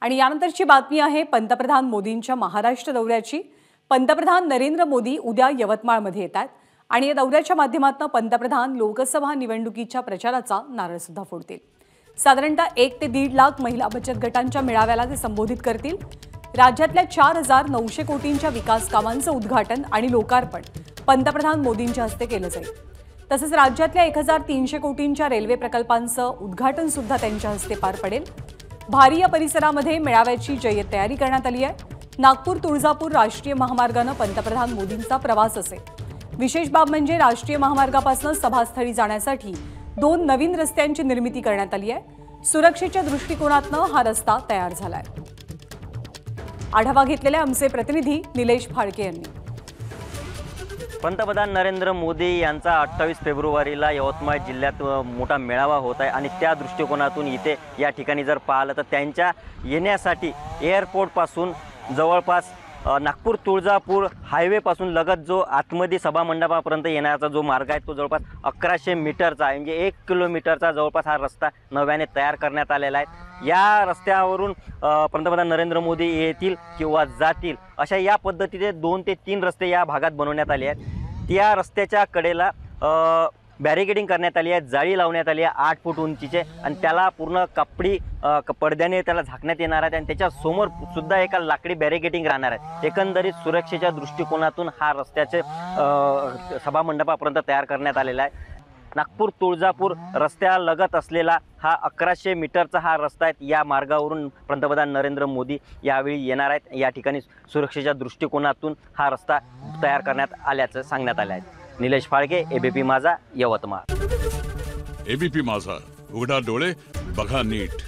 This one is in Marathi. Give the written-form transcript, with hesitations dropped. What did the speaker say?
आणि यानंतरची बातमी आहे पंतप्रधान मोदींच्या महाराष्ट्र दौऱ्याची। पंतप्रधान नरेंद्र मोदी उद्या यवतमाळमध्ये येतात आणि या दौऱ्याच्या माध्यमातून पंतप्रधान लोकसभा निवडणुकीच्या प्रचाराचा नारळ सुद्धा फोडतील। साधारणतः 1 ते 1.5 लाख महिला बचत गटांच्या मेळाव्याला ते संबोधित करतील। राज्यातल्या 4,900 कोटींच्या विकास कामांचं उद्घाटन आणि लोकार्पण पंतप्रधान मोदींच्या हस्ते केलं जाईल। तसंच राज्यातल्या 1,300 कोटींच्या रेल्वे प्रकल्पांचं उद्घाटन सुद्धा त्यांच्या हस्ते पार पडेल। भारी या परिसरामध्ये मेळाव्याची जय्यत तयारी करण्यात आली आहे। नागपूर तुळजापूर राष्ट्रीय महामार्गाने पंतप्रधान मोदींचा प्रवास असेल। विशेष बाब म्हणजे राष्ट्रीय महामार्गापासून सभास्थळी जाण्यासाठी 2 नवीन रस्त्यांची निर्मिती करण्यात आली आहे। सुरक्षेच्या दृष्टिकोनातून हा रस्ता तयार झालाय। आढावा घेतलेले आमचे प्रतिनिधी निलेश फाळके यांनी। पंतप्रधान नरेंद्र मोदी यांचा 28 फेब्रुवारीला यवतमाळ जिल्ह्यात मोठा मेळावा होत आहे आणि त्या दृष्टिकोनातून इथे या ठिकाणी जर पाहिलं तर त्यांच्या येण्यासाठी एअरपोर्टपासून जवळपास नागपूर तुळजापूर हायवेपासून लगत जो आतमध्ये सभा मंडपापर्यंत येण्याचा जो मार्ग आहे तो जवळपास 1100 मीटरचा आहे। म्हणजे 1 किलोमीटरचा जवळपास हा रस्ता नव्याने तयार करण्यात आलेला आहे। या रस्त्यावरून पंतप्रधान नरेंद्र मोदी येतील किंवा जातील अशा या पद्धतीने 2 ते 3 रस्ते या भागात बनवण्यात आले आहेत। त्या रस्त्याच्या कडेला बॅरिकेडिंग करण्यात आली आहे, जाळी लावण्यात आली आहे 8 फूट उंचीचे आणि त्याला पूर्ण कापडी पडद्याने त्याला झाकण्यात येणार आहे आणि त्याच्या समोर सुद्धा एका लाकडी बॅरिकेडिंग राहणार आहे। एकंदरीत सुरक्षेच्या दृष्टिकोनातून हा रस्त्याचे सभा मंडपापर्यंत तयार करण्यात आलेला आहे। नागपूर तुळजापूर रस्त्यालगत असलेला हा 1100 मीटरचा हा रस्ता आहे। या मार्गावरून पंतप्रधान नरेंद्र मोदी यावेळी येणार आहेत। या ठिकाणी सुरक्षेच्या दृष्टिकोनातून हा रस्ता तयार करण्यात आल्याचं सांगण्यात आलं आहे। निलेश फाळके, एबीपी माझा, यवतमाळ। एबीपी माझा, उघडा डोळे बघा नीट।